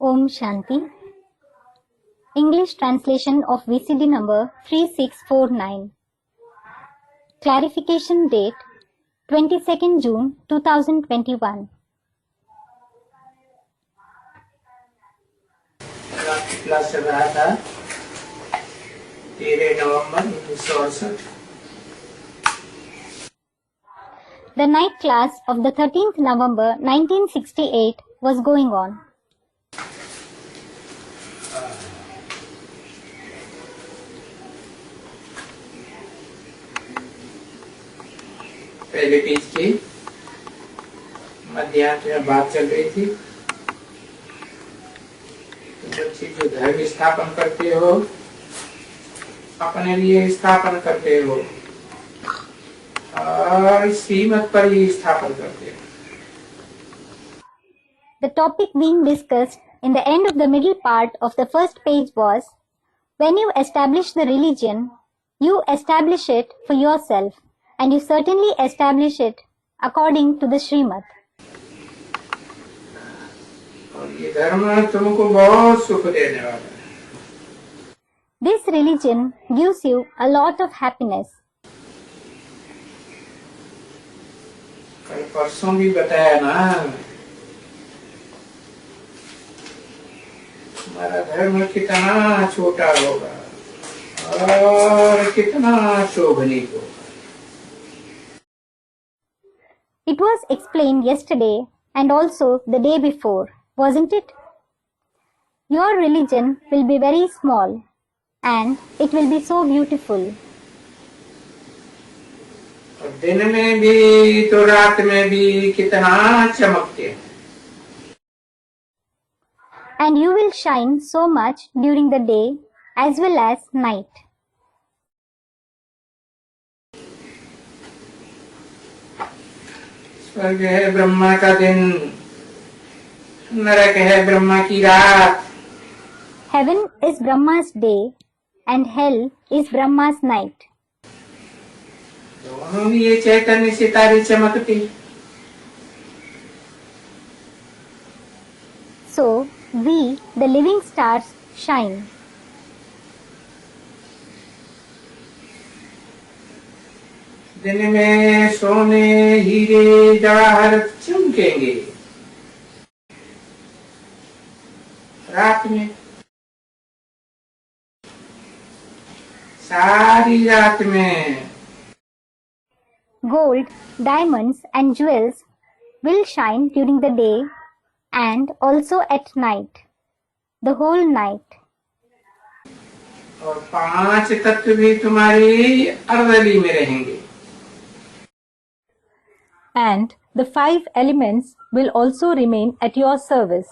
Om Shanti. English translation of VCD number 3649. Clarification date 22nd June 2021. Class चल रहा था 13 नवंबर 1968. The night class of the 13th November 1968 was going on. पहले page की मध्यान्ह में बात चल रही थी। बच्चे जो धर्म स्थापन करते हो अपने लिए स्थापन करते हो और श्रीमत पर ही स्थापन करते हो। The topic being discussed in the end of the middle part of the first page was, when you establish the religion, you establish it for yourself and you certainly establish it according to the Srimad. और ये धर्म तुमको बहुत सुख देने वाला है। This religion gives you a lot of happiness. कल परसों भी बताया ना, हमारा धर्म कितना छोटा होगा और कितना शोभनीय होगा। It was explained yesterday and also the day before, wasn't it? Your religion will be very small and it will be so beautiful. और दिन में भी तो रात में भी कितना चमकते हैं। And you will shine so much during the day as well as night. स्वर्ग है ब्रह्मा का दिन, नरक है ब्रह्मा की रात। Heaven is Brahma's day and hell is Brahma's night. दोनों में ये चैतन्य सितारे चमकते। So, we, the living stars, shine. दिन में सोने हीरे जवाहर चमकेंगे, रात में सारी रात में Gold, diamonds and jewels will shine during the day and also at night, the whole night. और 5 तत्व भी तुम्हारी अर्दली में रहेंगे। And the 5 elements will also remain at your service.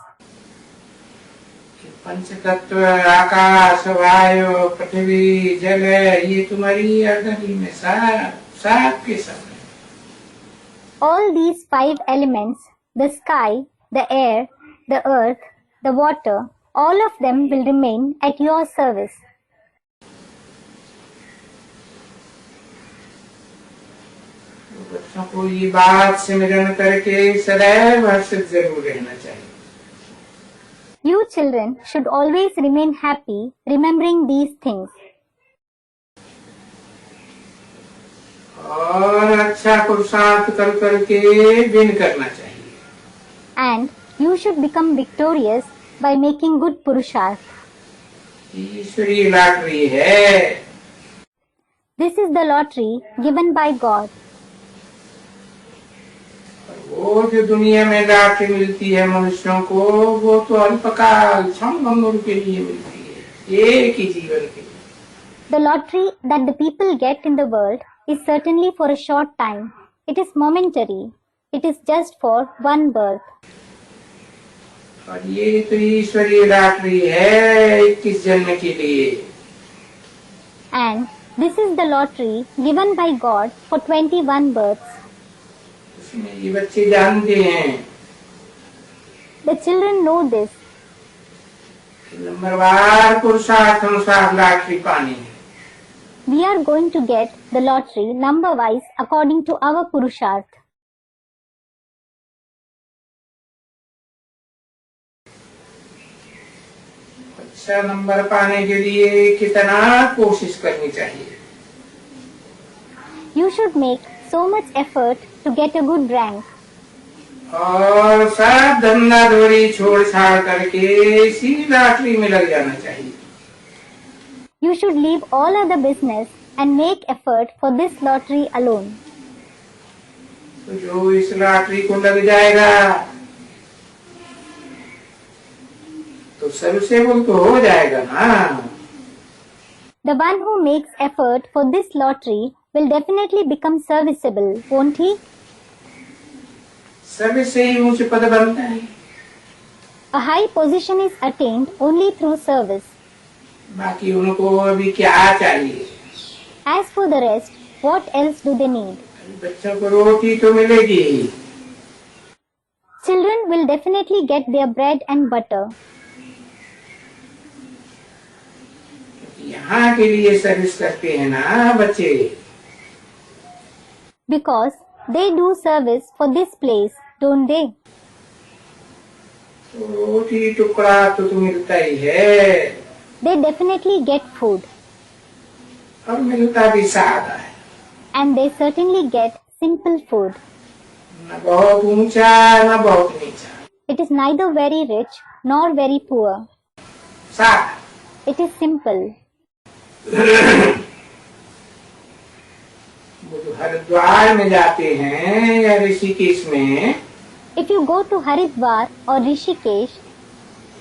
पंच तत्व आकाश वायु पृथ्वी जल ये तुम्हारी अर्दली में साथ के साथ। All these 5 elements, the sky, the air, the earth, the water, all of them will remain at your service. बच्चों को ये बात सिमरन करके सदैव हर्षित जरूर रहना चाहिए। You children should always remain happy remembering these things. और अच्छा पुरुषार्थ कर करके विन करना चाहिए। And you should become victorious by making good purusharth. ईश्वरीय लॉटरी है। This is the lottery given by God. वो जो दुनिया में लॉटरी मिलती है मनुष्यों को, वो तो अल्पकाल क्षण भंगुर के लिए मिलती है, एक ही जीवन के लिए। The lottery that the people get in the world is certainly for a short time. It is momentary. It is just for one birth. और ये तो ईश्वरीय लॉटरी है 21 जन्म के लिए। And this is the lottery given by God for 21 births. उसमें ये बच्चे जानते हैं। The children know this. नंबरवार पुरुषार्थ अनुसार लॉटरी पानी है। We are going to get the lottery number wise according to our purusharth. अच्छा नंबर पाने के लिए कितना कोशिश करनी चाहिए? You should make so much effort to get a good rank. और सब धंधा दौड़ी छोड़ छाड़ करके इसी लॉटरी में लग जाना चाहिए। You should leave all other business and make effort for this lottery alone. तो जो इस लॉटरी को लग जाएगा तो सर्विसेबल तो हो जाएगा ना। The one who makes effort for this lottery will definitely become serviceable, won't he? Service से ही ऊंच पद बनता है। A high position is attained only through service. बाकी उनको अभी क्या चाहिए? As for the rest, what else do they need? बच्चों को रोटी तो मिलेगी। Children will definitely get their bread and butter. यहाँ के लिए सर्विस करते हैं ना बच्चे। Because they do service for this place, don't they? तो रोटी टुकड़ा तो मिलता ही है। They definitely get food. और मिलता भी सादा है। And they certainly get simple food. न बहुत ऊंचा न बहुत नीचा। It is neither very rich nor very poor. सादा। It is simple. वो जो हरिद्वार में जाते हैं या ऋषिकेश में, If you go to Haridwar or Rishikesh,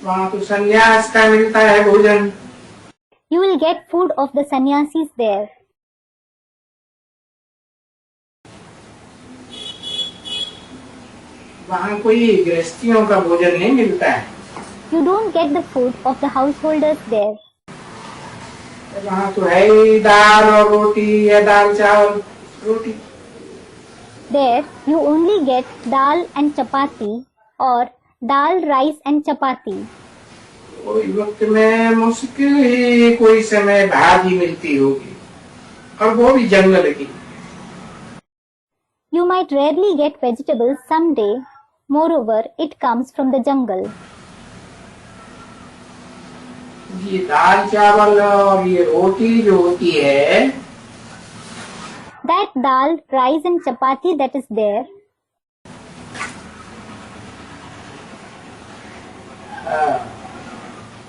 वहाँ तो संन्यास का मिलता है भोजन। you will get food of the sannyasis there. वहाँ कोई गृहस्थियों का भोजन नहीं मिलता है। You don't get the food of the householders there. वहाँ तो है ही दाल और रोटी या दाल चावल रोटी। There you only get dal and chapati or dal, rice and chapati. कोई वक्त में मुश्किल ही कोई समय भाजी मिलती होगी और वो भी जंगल की। You might rarely get vegetables someday. Moreover, it comes from the jungle. ये दाल चावल और ये रोटी जो होती है, That dal, rice and chapati that is there,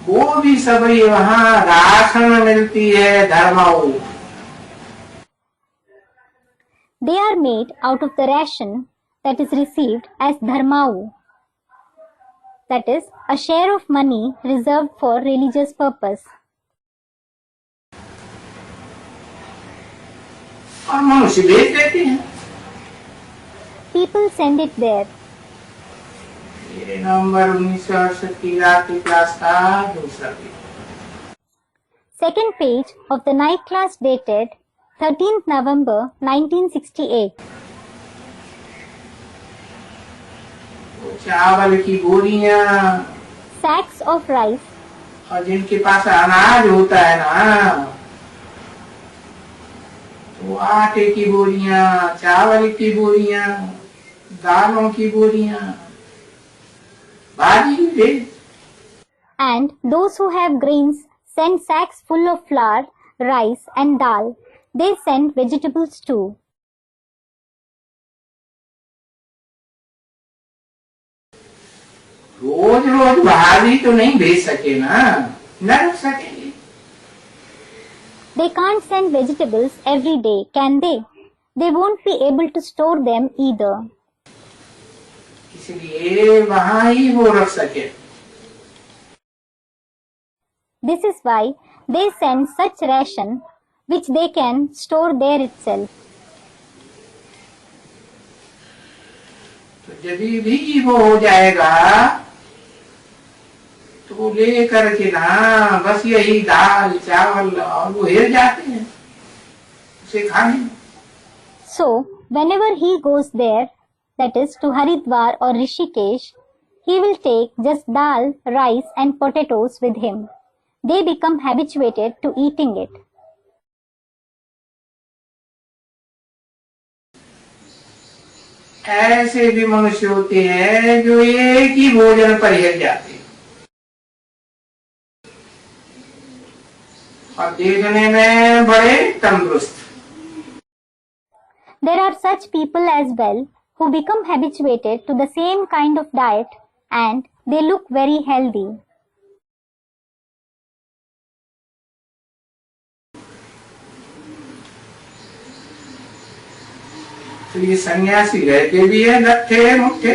वो भी सब ये वहाँ राशन मिलती है धर्माऊ। they are made out of the ration that is received as dharmau. That is, a share of money reserved for religious purpose. और मनुष्य बेच देते हैं। People send it there. ये नवंबर 1968 की रात की क्लास का दूसरा page. Second page of the night class dated 13th November 1968. चावल की बोरियां Sacks of rice, और जिनके पास अनाज होता है ना, तो आटे की बोरियां, चावल की बोरियां, दालों की बोरियां, भाजी भी। and those who have grains send sacks full of flour, rice and dal. They send vegetables too. रोज रोज भाजी तो नहीं भेज सके ना, न रख सकेंगे। They can't send vegetables every day, can they? They won't be able to store them either. इसलिए वहाँ ही वो रख सके। This is why they send such ration which they can store there itself. तो जब भी वो हो जाएगा तो वो ले करके ना बस यही दाल चावल और वो हिल जाते हैं उसे खाने में। So, whenever he goes there, that is to Haridwar or Rishikesh, he will take just dal, rice and potatoes with him. They become habituated to eating it. ऐसे भी मनुष्य होते हैं जो एक ही भोजन पर हिल जाते हैं। और देखने में बड़े तंदुरुस्त। There are such people as well who become habituated to the same kind of diet and they look very healthy. तो ये सन्यासी रहते भी है लट्ठे मुट्ठे।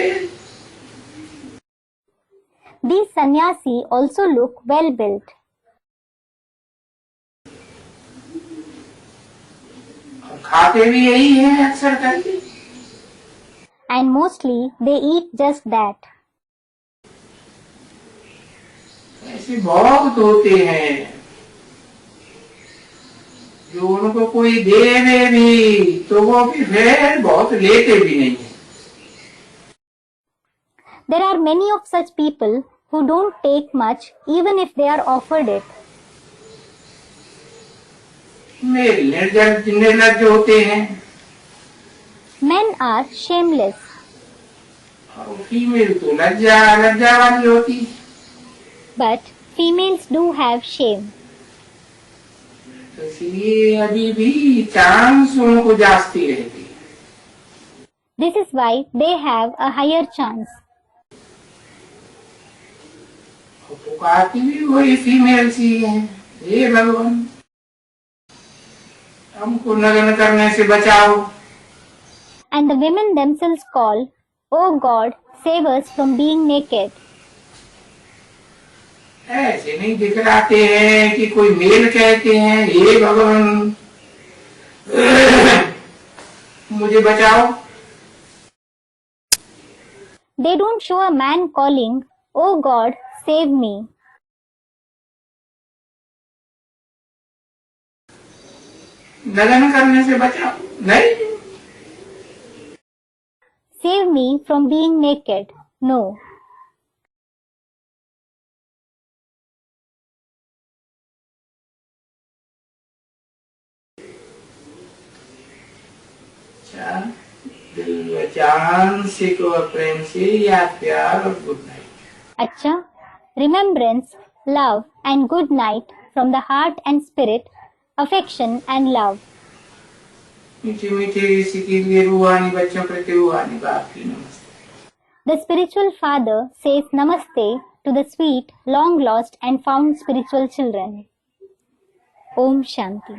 These sannyasi also look well built. और खाते भी यही है अक्सर करके। And mostly they eat just that. ऐसे बहुत होते हैं जो उनको कोई देवे भी तो वो भी फिर बहुत लेते भी नहीं है। There are many of such people who don't take much even if they are offered it. निर्लज्ज होते हैं। Men are shameless. और फीमेल तो लज्जा वाली होती। But females do have shame. तो इसलिए अभी भी चांस उनको जास्ती रहती है। This is why they have a higher chance. पुकारती भी वही फीमेल सी है, हे भगवान हमको नग्न करने से बचाओ। And the women themselves call, "Oh God, save us from being naked." ऐसे नहीं दिखलाते हैं कि कोई मेल कहते हैं, हे भगवान मुझे बचाओ। They don't show a man calling, "Oh God, save me." नग्न करने से बचाओ नहीं। Save me from being naked. No. अच्छा, दिल व जान से को प्रेम से याद प्यार और good night. Acha, remembrance, love and good night from the heart and spirit, affection and love. मीठे मीठे इसी के लिए रूहानी बच्चों प्रति रूहानी बाप की नमस्ते। The spiritual father says namaste to the sweet, long lost and found spiritual children. Om Shanti.